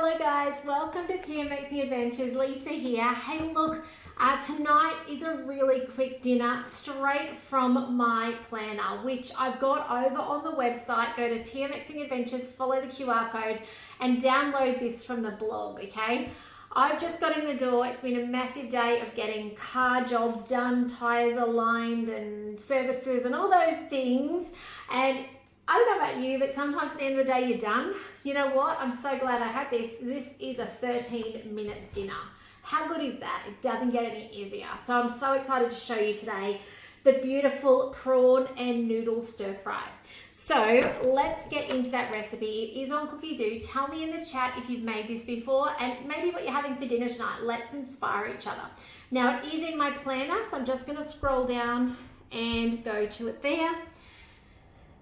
Hello guys, welcome to Thermomix Adventures. Lisa here. Hey look, tonight is a really quick dinner straight from my planner, which I've got over on the website. Go to Thermomix Adventures, follow the QR code and download this from the blog, okay? I've just got in the door. It's been a massive day of getting car jobs done, tyres aligned and services and all those things. And I don't know about you, but sometimes at the end of the day, you're done. You know what? I'm so glad I had this. This is a 13-minute dinner. How good is that? It doesn't get any easier. So I'm so excited to show you today the beautiful prawn and noodle stir fry. So let's get into that recipe. It is on Cookie Do. Tell me in the chat if you've made this before and maybe what you're having for dinner tonight. Let's inspire each other. Now it is in my planner, so I'm just going to scroll down and go to it there.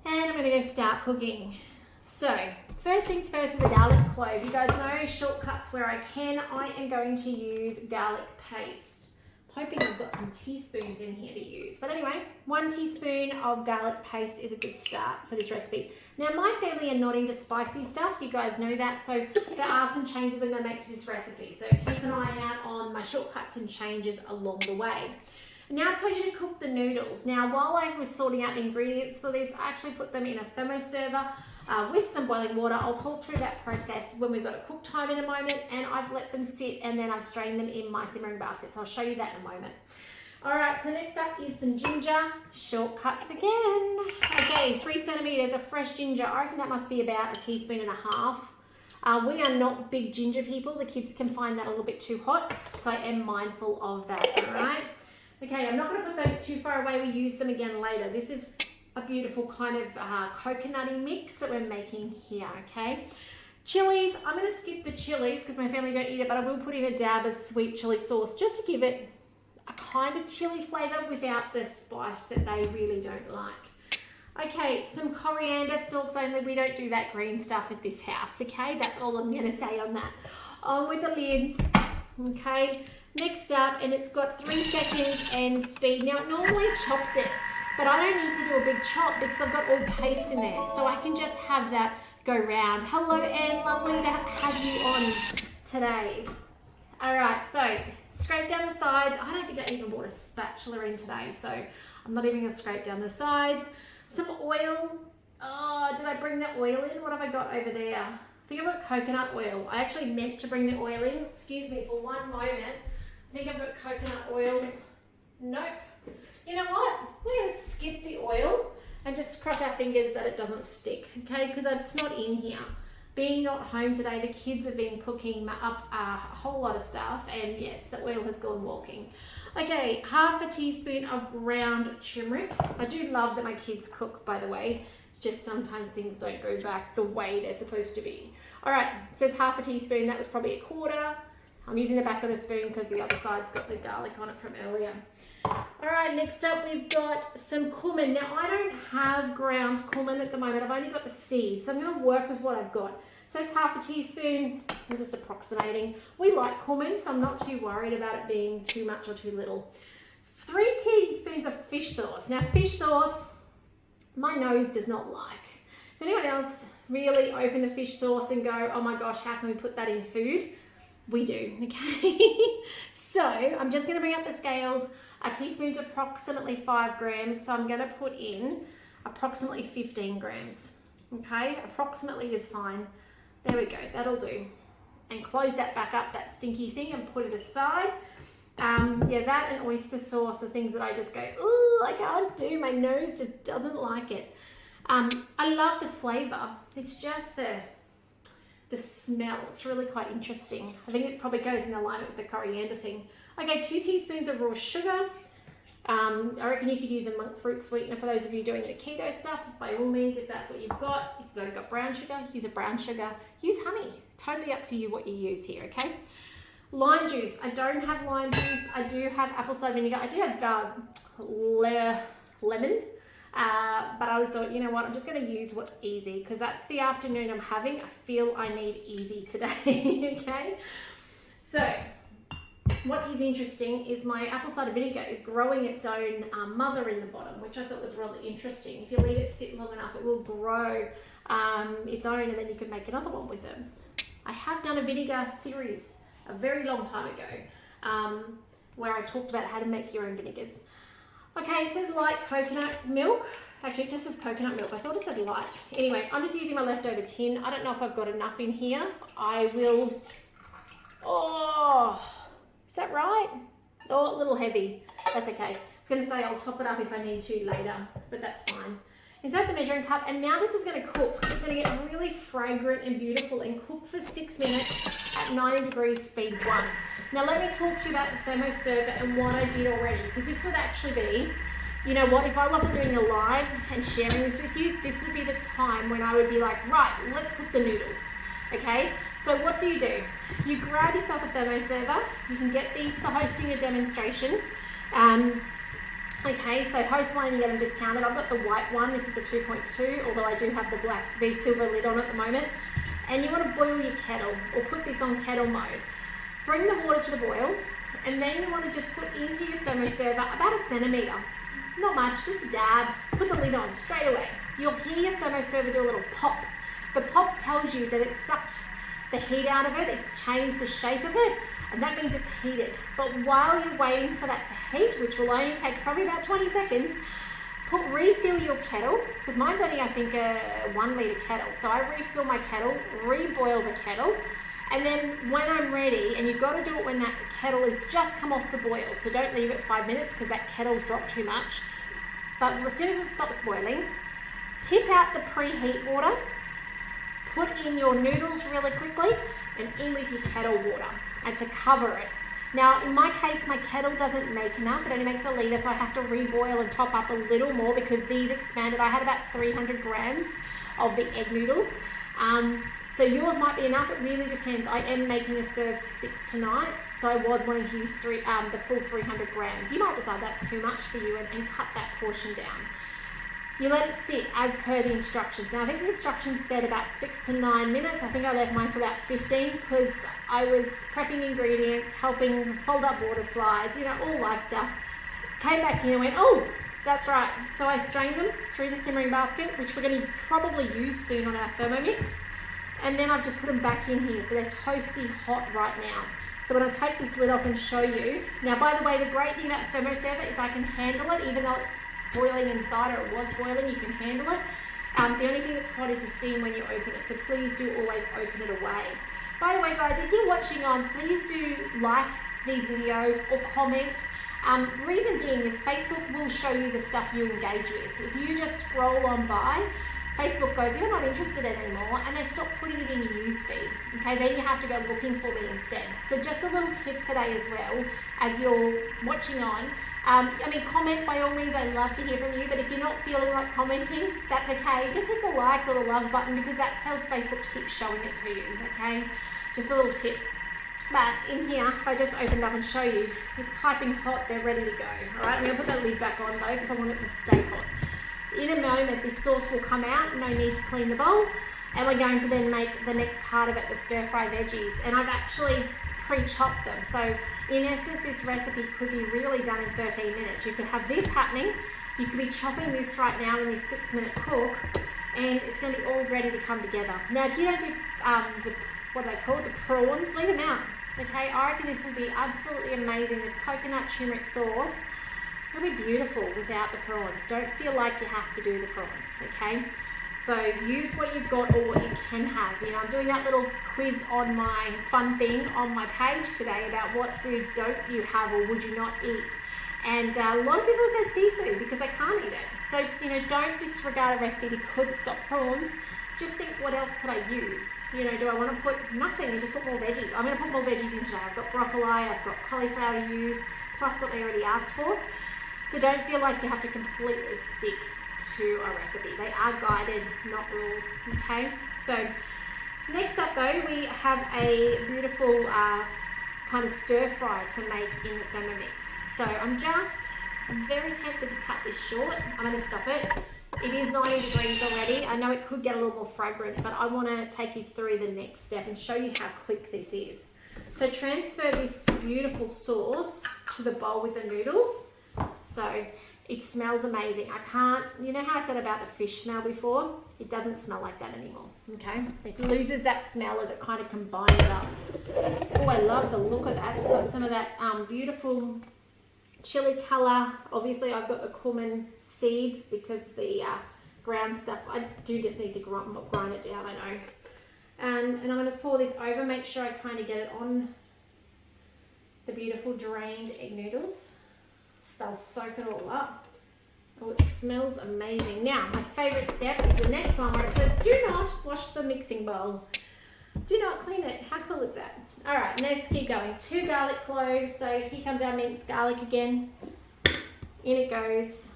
And I'm going to go start cooking. So, first things first is a garlic clove. You guys know shortcuts where I can. I am going to use garlic paste. I'm hoping I've got some teaspoons in here to use. But anyway, 1 teaspoon of garlic paste is a good start for this recipe. Now, my family are not into spicy stuff. You guys know that. So, there are some changes I'm going to make to this recipe. So, keep an eye out on my shortcuts and changes along the way. Now it tells you to cook the noodles. Now while I was sorting out the ingredients for this, I actually put them in a thermo server with some boiling water. I'll talk through that process when we've got a cook time in a moment, and I've let them sit and then I've strained them in my simmering basket. So I'll show you that in a moment. All right, so next up is some ginger. Shortcuts again. Okay, 3 centimeters of fresh ginger. I reckon that must be about 1.5 teaspoons. We are not big ginger people. The kids can find that a little bit too hot, so I am mindful of that, all right? Okay, I'm not going to put those too far away. We use them again later. This is a beautiful kind of coconutty mix that we're making here, okay? Chilies, I'm going to skip the chilies because my family don't eat it, but I will put in a dab of sweet chili sauce just to give it a kind of chili flavour without the spice that they really don't like. Okay, some coriander stalks only. We don't do that green stuff at this house, okay? That's all I'm going to say on that. On with the lid, okay? Next up, and it's got 3 seconds and speed. Now it normally chops it, but I don't need to do a big chop because I've got all paste in there. So I can just have that go round. Hello Anne, lovely to have you on today. All right, so scrape down the sides. I don't think I even brought a spatula in today, so I'm not even gonna scrape down the sides. Some oil. Oh, did I bring the oil in? What have I got over there? I think I've got coconut oil. I actually meant to bring the oil in. Excuse me for one moment. I think I've got coconut oil. Nope. You know what? We're going to skip the oil and just cross our fingers that it doesn't stick, okay? Because it's not in here. Being not home today, the kids have been cooking up a whole lot of stuff, and yes, the oil has gone walking. Okay, 1/2 teaspoon of ground turmeric. I do love that my kids cook, by the way. It's just sometimes things don't go back the way they're supposed to be. All right, it says 1/2 teaspoon. That was probably 1/4. I'm using the back of the spoon because the other side's got the garlic on it from earlier. All right, next up we've got some cumin. Now I don't have ground cumin at the moment. I've only got the seeds, so I'm going to work with what I've got. So it's 1/2 teaspoon. I'm just approximating. We like cumin, so I'm not too worried about it being too much or too little. 3 teaspoons of fish sauce. Now fish sauce, my nose does not like. Does anyone else really open the fish sauce and go, oh my gosh, how can we put that in food? We do, okay? So I'm just gonna bring up the scales. A teaspoon's approximately 5 grams, so I'm gonna put in approximately 15 grams, okay? Approximately is fine. There we go, that'll do. And close that back up, that stinky thing, and put it aside. Yeah, that and oyster sauce are things that I just go, ooh, I can't do. My nose just doesn't like it. I love the flavor. It's just the smell. It's really quite interesting. I think it probably goes in alignment with the coriander thing. Okay, 2 teaspoons of raw sugar. I reckon you could use a monk fruit sweetener for those of you doing the keto stuff. By all means, if that's what you've got. If you've got brown sugar, use a brown sugar. Use honey. Totally up to you what you use here, okay? Lime juice. I don't have lime juice. I do have apple cider vinegar. I do have lemon. But I thought, you know what, I'm just going to use what's easy because that's the afternoon I'm having. I feel I need easy today, okay? So, what is interesting is my apple cider vinegar is growing its own mother in the bottom, which I thought was really interesting. If you leave it sit long enough, it will grow its own, and then you can make another one with it. I have done a vinegar series a very long time ago where I talked about how to make your own vinegars. Okay, it says light coconut milk. Actually, it just says coconut milk. I thought it said light. Anyway, I'm just using my leftover tin. I don't know if I've got enough in here. I will... Oh, is that right? Oh, a little heavy. That's okay. I was going to say I'll top it up if I need to later, but that's fine. Insert the measuring cup, and now this is going to cook. It's going to get really fragrant and beautiful and cook for 6 minutes at 90 degrees speed 1. Now let me talk to you about the thermo server and what I did already, because this would actually be, you know what, if I wasn't doing a live and sharing this with you, this would be the time when I would be like, right, let's cook the noodles. Okay, so what do? You grab yourself a thermo server. You can get these for hosting a demonstration. Okay, so host one, you get them discounted. I've got the white one. This is a 2.2, although I do have the silver lid on at the moment. And you want to boil your kettle, or put this on kettle mode. Bring the water to the boil, and then you want to just put into your thermo server about 1 centimetre. Not much, just a dab. Put the lid on straight away. You'll hear your thermo server do a little pop. The pop tells you that it's sucked the heat out of it, it's changed the shape of it, and that means it's heated. But while you're waiting for that to heat, which will only take probably about 20 seconds, refill your kettle, because mine's only, I think, a 1 litre kettle. So I refill my kettle, reboil the kettle, and then when I'm ready, and you've got to do it when that kettle has just come off the boil, so don't leave it 5 minutes because that kettle's dropped too much. But as soon as it stops boiling, tip out the preheat water, put in your noodles really quickly, and in with your kettle water, and to cover it. Now, in my case, my kettle doesn't make enough. It only makes 1 litre, so I have to reboil and top up a little more because these expanded. I had about 300 grams of the egg noodles. So yours might be enough. It really depends. I am making a serve for 6 tonight, so I was wanting to use the full 300 grams. You might decide that's too much for you and cut that portion down. You let it sit as per the instructions. Now, I think the instructions said about 6 to 9 minutes. I think I left mine for about 15 because I was prepping ingredients, helping fold up water slides, you know, all live stuff. Came back in and went, oh, that's right. So I strained them through the simmering basket, which we're going to probably use soon on our Thermomix. And then I've just put them back in here. So they're toasty hot right now. So when I take this lid off and show you. Now, by the way, the great thing about the thermo server is I can handle it, even though it's boiling inside, or it was boiling, you can handle it. The only thing that's hot is the steam when you open it, so please do always open it away. By the way, guys, if you're watching on, please do like these videos or comment. Reason being is Facebook will show you the stuff you engage with. If you just scroll on by, Facebook goes, you're not interested in it anymore, and they stop putting it in your news feed. Okay, then you have to go looking for me instead. So just a little tip today as well, as you're watching on. I mean, comment by all means. I'd love to hear from you, but if you're not feeling like commenting, that's okay. Just hit the like or the love button because that tells Facebook to keep showing it to you, okay? Just a little tip. But in here, if I just open it up and show you, it's piping hot, they're ready to go, all right? I'm gonna put that lid back on though because I want it to stay hot. In a moment, this sauce will come out, no need to clean the bowl, and we're going to then make the next part of it, the stir-fry veggies, and I've actually pre-chopped them. So in essence, this recipe could be really done in 13 minutes. You could have this happening, you could be chopping this right now in this 6-minute cook, and it's going to be all ready to come together. Now, if you don't do what are they called, the prawns, leave them out. Okay, I reckon this will be absolutely amazing. This coconut turmeric sauce, it'll be beautiful without the prawns. Don't feel like you have to do the prawns, okay? So use what you've got or what you can have. You know, I'm doing that little quiz on my fun thing on my page today about what foods don't you have or would you not eat. And a lot of people said seafood because they can't eat it. So, you know, don't disregard a recipe because it's got prawns. Just think, what else could I use? You know, do I want to put nothing and just put more veggies? I'm going to put more veggies in today. I've got broccoli, I've got cauliflower to use, plus what they already asked for. So don't feel like you have to completely stick to a recipe. They are guided, not rules, okay? So next up though, we have a beautiful kind of stir fry to make in the Thermomix. So I'm very tempted to cut this short. I'm going to stop it. It is 90 degrees already. I know it could get a little more fragrant, but I want to take you through the next step and show you how quick this is. So transfer this beautiful sauce to the bowl with the noodles. So It smells amazing. I can't, you know how I said about the fish smell before? It doesn't smell like that anymore, okay? It loses that smell as it kind of combines up. Oh, I love the look of that. It's got some of that beautiful chili color. Obviously, I've got the cumin seeds because the ground stuff, I do just need to grind it down, I know. And I'm going to just pour this over, make sure I kind of get it on the beautiful drained egg noodles. They'll soak it all up. Oh, it smells amazing. Now, my favorite step is the next one where it says, do not wash the mixing bowl. Do not clean it. How cool is that? All right, let's keep going. 2 garlic cloves. So here comes our minced garlic again. In it goes.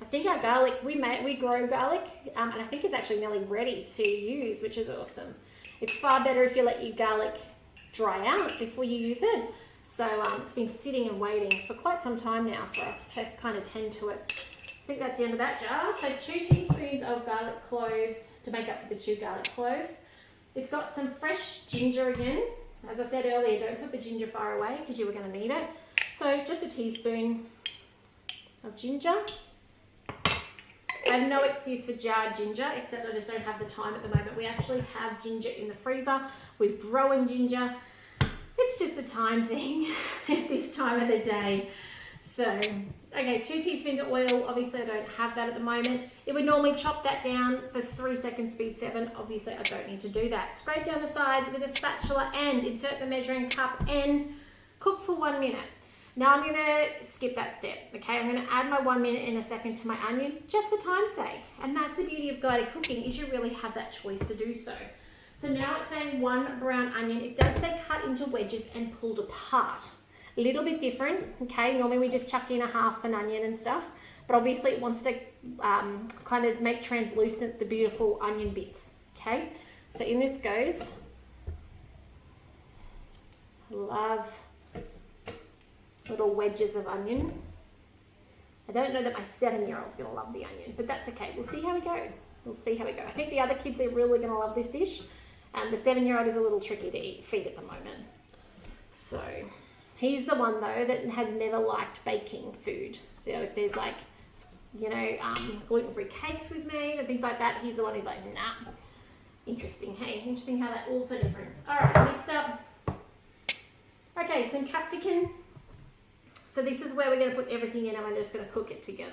I think our garlic, we grow garlic, and I think it's actually nearly ready to use, which is awesome. It's far better if you let your garlic dry out before you use it. So it's been sitting and waiting for quite some time now for us to kind of tend to it. I think that's the end of that jar. So 2 teaspoons of garlic cloves to make up for the 2 garlic cloves. It's got some fresh ginger again. As I said earlier, don't put the ginger far away because you were going to need it. So just a teaspoon of ginger. I have no excuse for jarred ginger, except I just don't have the time at the moment. We actually have ginger in the freezer. We've grown ginger. It's just a time thing at this time of the day. So, okay, 2 teaspoons of oil. Obviously, I don't have that at the moment. It would normally chop that down for 3 seconds, speed 7. Obviously, I don't need to do that. Scrape down the sides with a spatula and insert the measuring cup and cook for 1 minute. Now I'm going to skip that step, okay? I'm going to add my 1 minute in a second to my onion just for time's sake. And that's the beauty of guided cooking, is you really have that choice to do so. So now it's saying 1 brown onion. It does say cut into wedges and pulled apart. A little bit different, okay? Normally we just chuck in a half an onion and stuff, but obviously it wants to kind of make translucent the beautiful onion bits, okay? So in this goes. Love little wedges of onion. I don't know that my 7-year-old's going to love the onion, but that's okay. We'll see how we go. We'll see how we go. I think the other kids are really going to love this dish. The 7-year-old is a little tricky to feed at the moment. So he's the one, though, that has never liked baking food. So if there's like, you know, gluten-free cakes we've made and things like that, he's the one who's like, nah. Interesting, hey? Interesting how that also different. All right, next up. Okay, some capsicum. So this is where we're going to put everything in and we're just going to cook it together.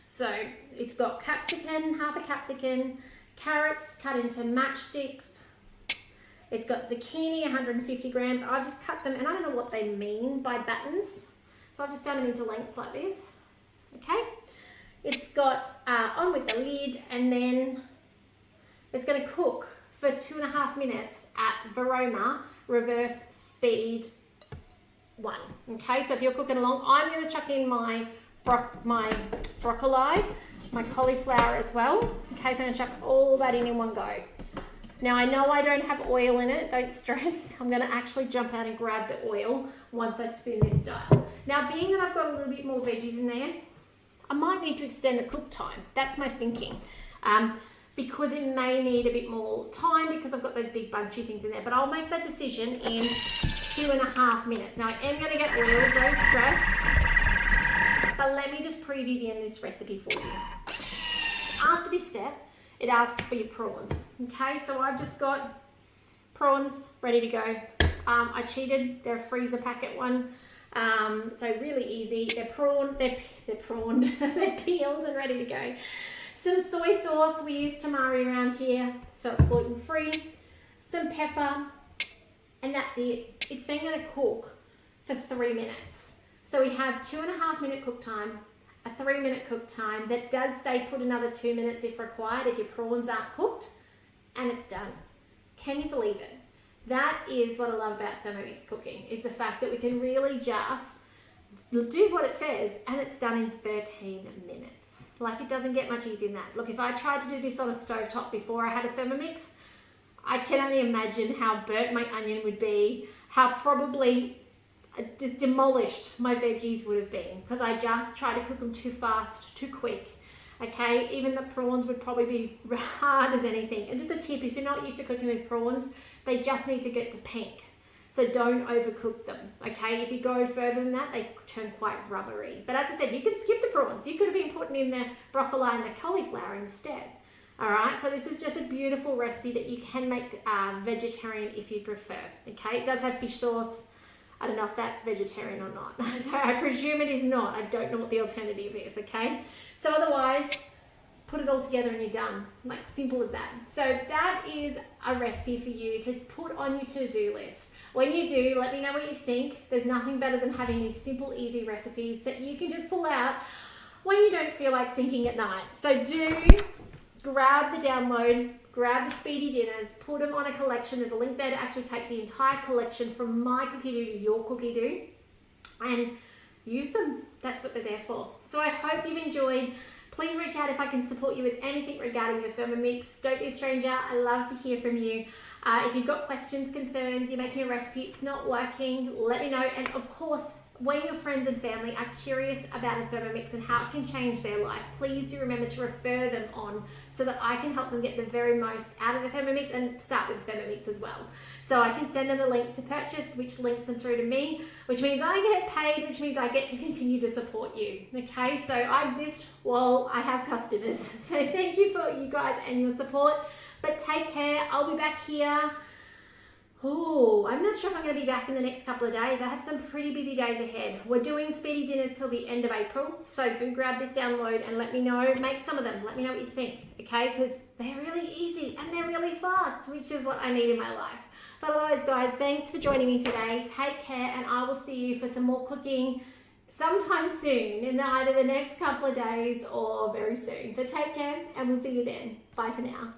So it's got capsicum, half a capsicum, carrots cut into matchsticks. It's got zucchini, 150 grams. I've just cut them, and I don't know what they mean by battens. So I've just done them into lengths like this. Okay. It's got on with the lid, and then it's going to cook for 2.5 minutes at Vorwerk reverse speed 1. Okay, so if you're cooking along, I'm going to chuck in my broccoli, my cauliflower as well. Okay, so I'm going to chuck all that in one go. Now I know I don't have oil in it, don't stress. I'm going to actually jump out and grab the oil once I spin this dial. Now being that I've got a little bit more veggies in there, I might need to extend the cook time. That's my thinking. Because it may need a bit more time because I've got those big bunchy things in there. But I'll make that decision in 2.5 minutes. Now I am going to get oil, don't stress. But let me just preview the end of this recipe for you. After this step, it asks for your prawns. Okay, so I've just got prawns ready to go. I cheated, they're a freezer packet one. So really easy. They're prawned, they're peeled and ready to go. Some soy sauce, we use tamari around here, so it's gluten-free. Some pepper, and that's it. It's then going to cook for 3 minutes. So we have 2.5 minute cook time, a 3 minute cook time. That does say put another 2 minutes if required, if your prawns aren't cooked, and it's done. Can you believe it? That is what I love about Thermomix cooking, is the fact that we can really just do what it says and it's done in 13 minutes. Like, it doesn't get much easier than that. Look, if I tried to do this on a stovetop before I had a Thermomix, I can only imagine how burnt my onion would be, how probably just demolished my veggies would have been, because I just try to cook them too fast, too quick. Okay, even the prawns would probably be hard as anything. And just a tip, if you're not used to cooking with prawns, they just need to get to pink. So don't overcook them, okay? If you go further than that, they turn quite rubbery. But as I said, you can skip the prawns. You could have been putting in the broccoli and the cauliflower instead. All right, so this is just a beautiful recipe that you can make vegetarian if you prefer, okay? It does have fish sauce. I don't know if that's vegetarian or not. I presume it is not. I don't know what the alternative is, okay? So otherwise, put it all together and you're done. Like, simple as that. So that is a recipe for you to put on your to-do list. When you do, let me know what you think. There's nothing better than having these simple, easy recipes that you can just pull out when you don't feel like thinking at night. So do grab the download, grab the speedy dinners, put them on a collection. There's a link there to actually take the entire collection from my cookie do to your cookie do and use them. That's what they're there for. So I hope you've enjoyed. Please reach out if I can support you with anything regarding your Thermomix. Don't be a stranger. I love to hear from you. If you've got questions, concerns, you're making a recipe, it's not working, let me know. And of course, when your friends and family are curious about a Thermomix and how it can change their life, please do remember to refer them on so that I can help them get the very most out of the Thermomix and start with Thermomix as well. So I can send them a link to purchase, which links them through to me, which means I get paid, which means I get to continue to support you. Okay, so I exist while I have customers. So thank you for you guys and your support. But take care. I'll be back here. Oh, I'm not sure if I'm going to be back in the next couple of days. I have some pretty busy days ahead. We're doing speedy dinners till the end of April. So do grab this download and let me know. Make some of them. Let me know what you think. Okay? Because they're really easy and they're really fast, which is what I need in my life. But otherwise, guys, thanks for joining me today. Take care and I will see you for some more cooking sometime soon in either the next couple of days or very soon. So take care and we'll see you then. Bye for now.